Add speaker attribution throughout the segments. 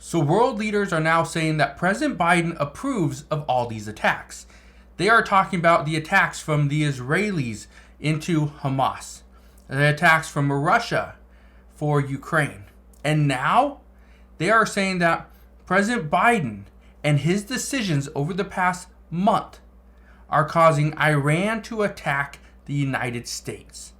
Speaker 1: So world leaders are now saying that President Biden approves of all these attacks. They are talking about the attacks from the Israelis into Hamas, the attacks from Russia for Ukraine. And now they are saying that President Biden and his decisions over the past month are causing Iran to attack the United States.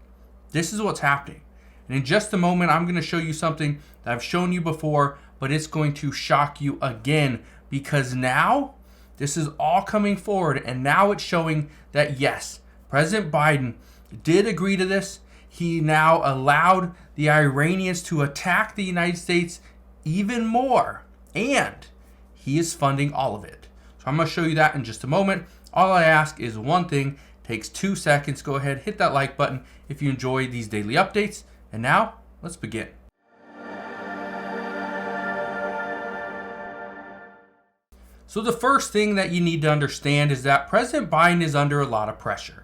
Speaker 1: This is what's happening. And in just a moment, I'm going to show you something that I've shown you before, but it's going to shock you again, because now this is all coming forward, and now it's showing that yes, President Biden did agree to this. He now allowed the Iranians to attack the United States even more, and he is funding all of it. So I'm going to show you that in just a moment. All I ask is one thing. It takes 2 seconds. Go ahead, hit that like button if you enjoy these daily updates. And now, let's begin. So the first thing that you need to understand is that President Biden is under a lot of pressure.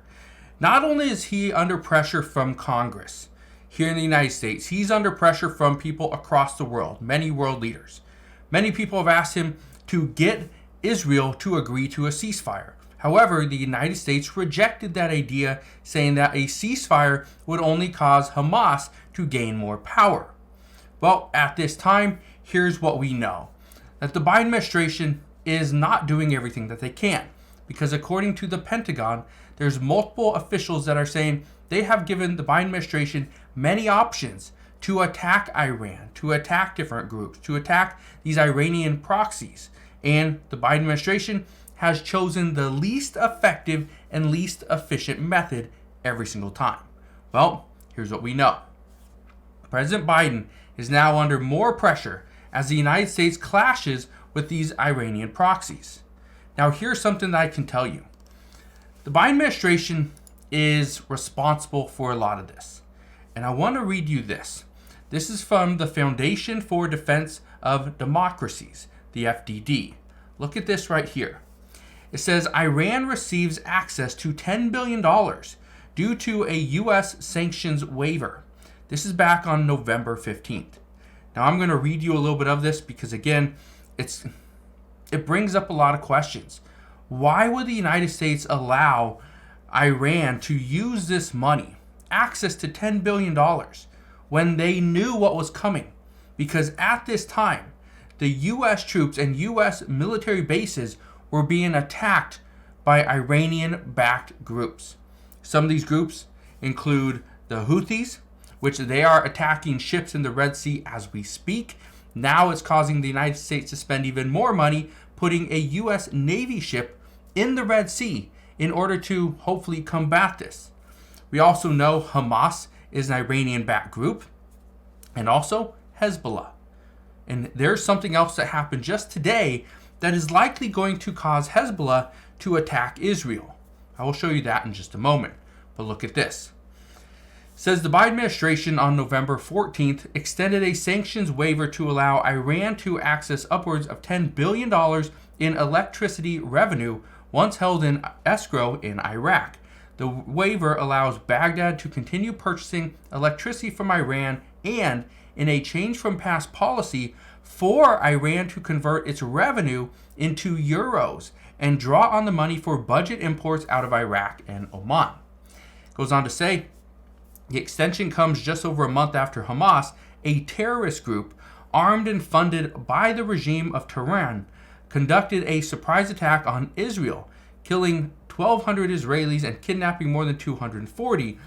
Speaker 1: Not only is he under pressure from Congress here in the United States, he's under pressure from people across the world, many world leaders. Many people have asked him to get Israel to agree to a ceasefire. However, the United States rejected that idea, saying that a ceasefire would only cause Hamas to gain more power. Well, at this time, here's what we know. That the Biden administration is not doing everything that they can, because according to the Pentagon, there's multiple officials that are saying they have given the Biden administration many options to attack Iran, to attack different groups, to attack these Iranian proxies. And the Biden administration has chosen the least effective and least efficient method every single time. Well, here's what we know. President Biden is now under more pressure as the United States clashes with these Iranian proxies. Now, here's something that I can tell you. The Biden administration is responsible for a lot of this. And I want to read you this. This is from the Foundation for Defense of Democracies, the FDD. Look at this right here. It says Iran receives access to $10 billion due to a U.S. sanctions waiver. This is back on November 15th. Now, I'm going to read you a little bit of this because, again, it brings up a lot of questions. Why would the United States allow Iran to use this money, access to $10 billion, when they knew what was coming? Because at this time, the U.S. troops and U.S. military bases were being attacked by Iranian-backed groups. Some of these groups include the Houthis, which they are attacking ships in the Red Sea as we speak. Now it's causing the United States to spend even more money putting a U.S. Navy ship in the Red Sea in order to hopefully combat this. We also know Hamas is an Iranian-backed group, and also Hezbollah. And there's something else that happened just today that is likely going to cause Hezbollah to attack Israel. I will show you that in just a moment. But look at this. It says the Biden administration on November 14th extended a sanctions waiver to allow Iran to access upwards of $10 billion in electricity revenue once held in escrow in Iraq. The waiver allows Baghdad to continue purchasing electricity from Iran and, in a change from past policy, for Iran to convert its revenue into euros and draw on the money for budget imports out of Iraq and Oman. It goes on to say, the extension comes just over a month after Hamas, a terrorist group armed and funded by the regime of Tehran, conducted a surprise attack on Israel, killing 1,200 Israelis and kidnapping more than 240.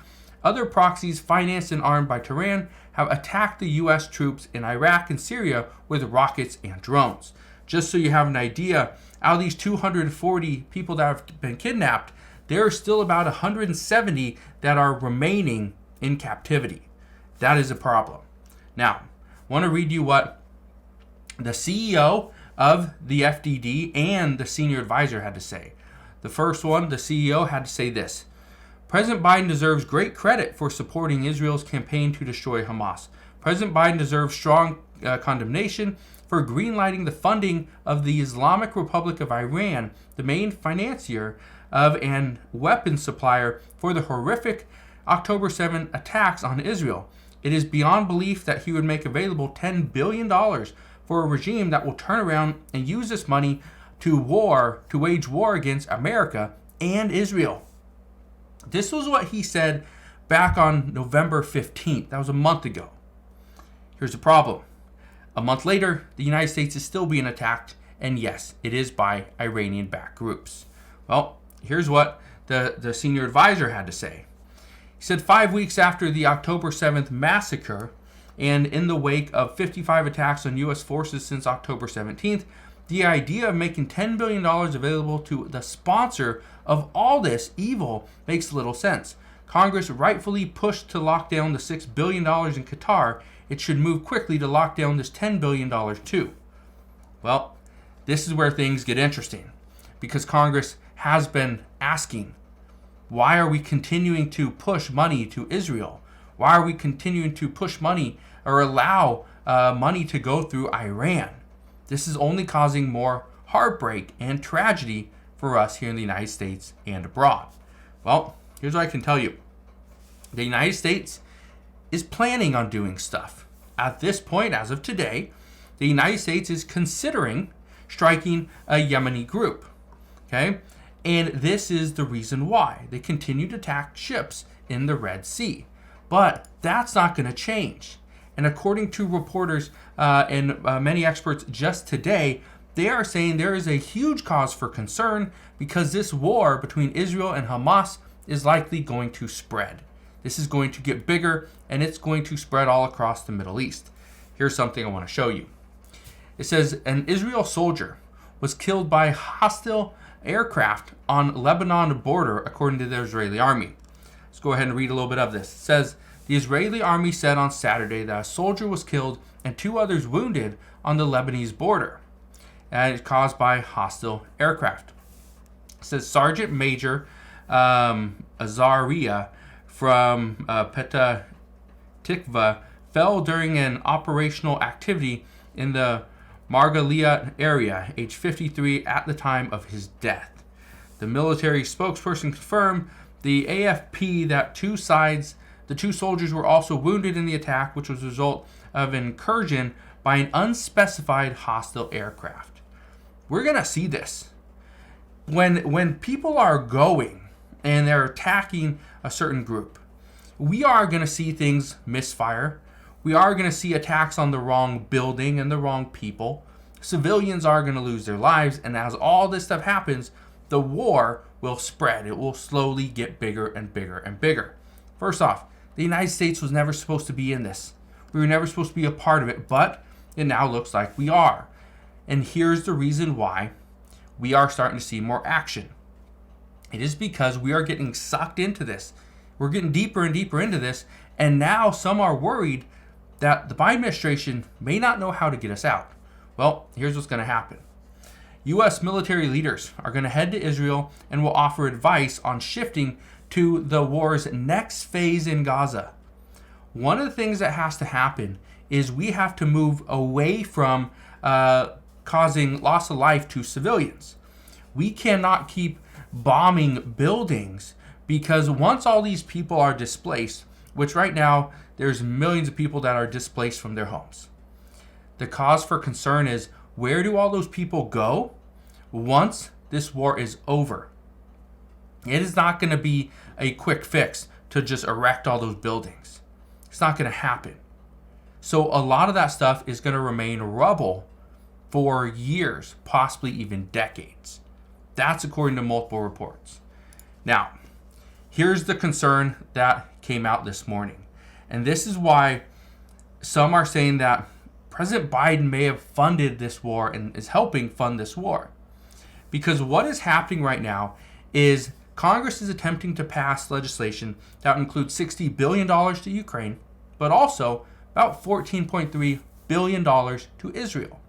Speaker 1: Other proxies financed and armed by Tehran have attacked the U.S. troops in Iraq and Syria with rockets and drones. Just so you have an idea, out of these 240 people that have been kidnapped, there are still about 170 that are remaining in captivity. That is a problem. Now, I want to read you what the CEO of the FDD and the senior advisor had to say. The first one, the CEO, had to say this. President Biden deserves great credit for supporting Israel's campaign to destroy Hamas. President Biden deserves strong condemnation for greenlighting the funding of the Islamic Republic of Iran, the main financier of and weapons supplier for the horrific October 7 attacks on Israel. It is beyond belief that he would make available $10 billion for a regime that will turn around and use this money to wage war against America and Israel. This was what he said back on November 15th. That was a month ago. Here's the problem. A month later, the United States is still being attacked, and yes, it is by Iranian-backed groups. Well, here's what the senior advisor had to say. He said 5 weeks after the October 7th massacre, and in the wake of 55 attacks on U.S. forces since October 17th, the idea of making $10 billion available to the sponsor of all this evil makes little sense. Congress rightfully pushed to lock down the $6 billion in Qatar. It should move quickly to lock down this $10 billion too. Well, this is where things get interesting, because Congress has been asking, why are we continuing to push money to Israel? Why are we continuing to push money or allow money to go through Iran? This is only causing more heartbreak and tragedy for us here in the United States and abroad. Well, here's what I can tell you. The United States is planning on doing stuff. At this point, as of today, the United States is considering striking a Yemeni group. Okay? And this is the reason why. They continue to attack ships in the Red Sea. But that's not going to change. And according to reporters and many experts just today, they are saying there is a huge cause for concern because this war between Israel and Hamas is likely going to spread. This is going to get bigger, and it's going to spread all across the Middle East. Here's something I want to show you. It says an Israel soldier was killed by hostile aircraft on Lebanon border, according to the Israeli army. Let's go ahead and read a little bit of this. It says, the Israeli army said on Saturday that a soldier was killed and 2 others wounded on the Lebanese border, and it's caused by hostile aircraft. It says Sergeant Major Azaria from Petah Tikva fell during an operational activity in the Margalia area, age 53, at the time of his death. The military spokesperson confirmed the AFP that the 2 soldiers were also wounded in the attack, which was a result of an incursion by an unspecified hostile aircraft. We're going to see this. When people are going and they're attacking a certain group, we are going to see things misfire. We are going to see attacks on the wrong building and the wrong people. Civilians are going to lose their lives. And as all this stuff happens, the war will spread. It will slowly get bigger and bigger and bigger. First off, the United States was never supposed to be in this. We were never supposed to be a part of it, but it now looks like we are. And here's the reason why we are starting to see more action. It is because we are getting sucked into this. We're getting deeper and deeper into this, and now some are worried that the Biden administration may not know how to get us out. Well, here's what's going to happen. U.S. military leaders are going to head to Israel and will offer advice on shifting to the war's next phase in Gaza. One of the things that has to happen is we have to move away from causing loss of life to civilians. We cannot keep bombing buildings, because once all these people are displaced, which right now there's millions of people that are displaced from their homes, the cause for concern is, where do all those people go once this war is over? It is not going to be a quick fix to just erect all those buildings. It's not going to happen. So a lot of that stuff is going to remain rubble for years, possibly even decades. That's according to multiple reports. Now, here's the concern that came out this morning. And this is why some are saying that President Biden may have funded this war and is helping fund this war. Because what is happening right now is Congress is attempting to pass legislation that includes $60 billion to Ukraine, but also about $14.3 billion to Israel.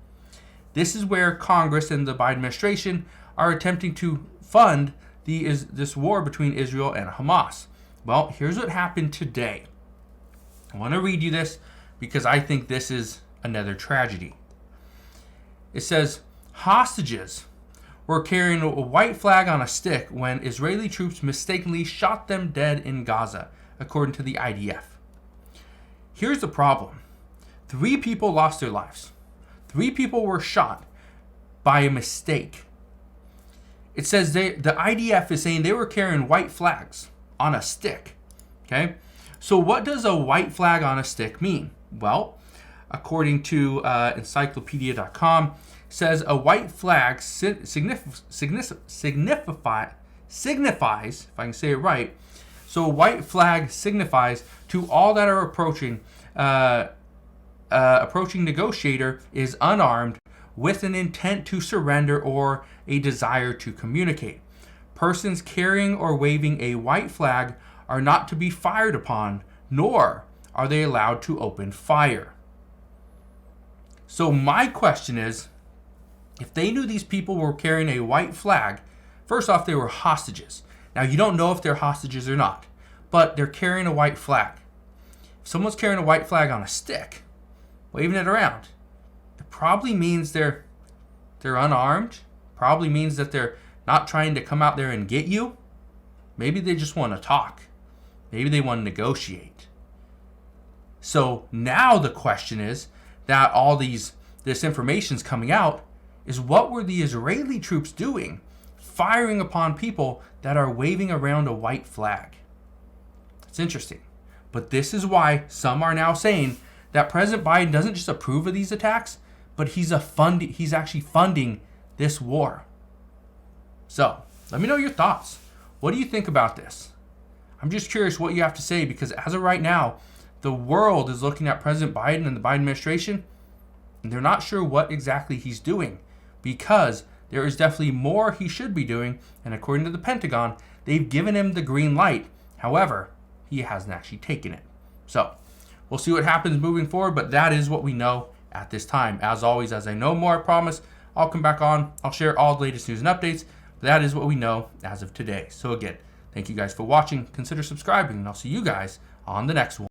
Speaker 1: This is where Congress and the Biden administration are attempting to fund this war between Israel and Hamas. Well, here's what happened today. I want to read you this because I think this is another tragedy. It says, hostages were carrying a white flag on a stick when Israeli troops mistakenly shot them dead in Gaza, according to the IDF. Here's the problem. 3 people lost their lives. 3 people were shot by a mistake. It says the IDF is saying they were carrying white flags on a stick. Okay, so what does a white flag on a stick mean? Well, according to encyclopedia.com, says a white flag signifies, if I can say it right. So a white flag signifies to all that are approaching negotiator is unarmed with an intent to surrender or a desire to communicate. Persons carrying or waving a white flag are not to be fired upon, nor are they allowed to open fire. So my question is, if they knew these people were carrying a white flag, first off, they were hostages. Now, you don't know if they're hostages or not, but they're carrying a white flag. If someone's carrying a white flag on a stick, waving it around, it probably means they're unarmed, probably means that they're not trying to come out there and get you. Maybe they just want to talk. Maybe they want to negotiate. So now the question is that all this information's coming out is, what were the Israeli troops doing firing upon people that are waving around a white flag? It's interesting. But this is why some are now saying that President Biden doesn't just approve of these attacks, but he's actually funding this war. So let me know your thoughts. What do you think about this? I'm just curious what you have to say, because as of right now, the world is looking at President Biden and the Biden administration, and they're not sure what exactly he's doing, because there is definitely more he should be doing, and according to the Pentagon, they've given him the green light. However, he hasn't actually taken it. So we'll see what happens moving forward, but that is what we know at this time. As always, as I know more, I promise, I'll come back on. I'll share all the latest news and updates. That is what we know as of today. So again, thank you guys for watching. Consider subscribing, and I'll see you guys on the next one.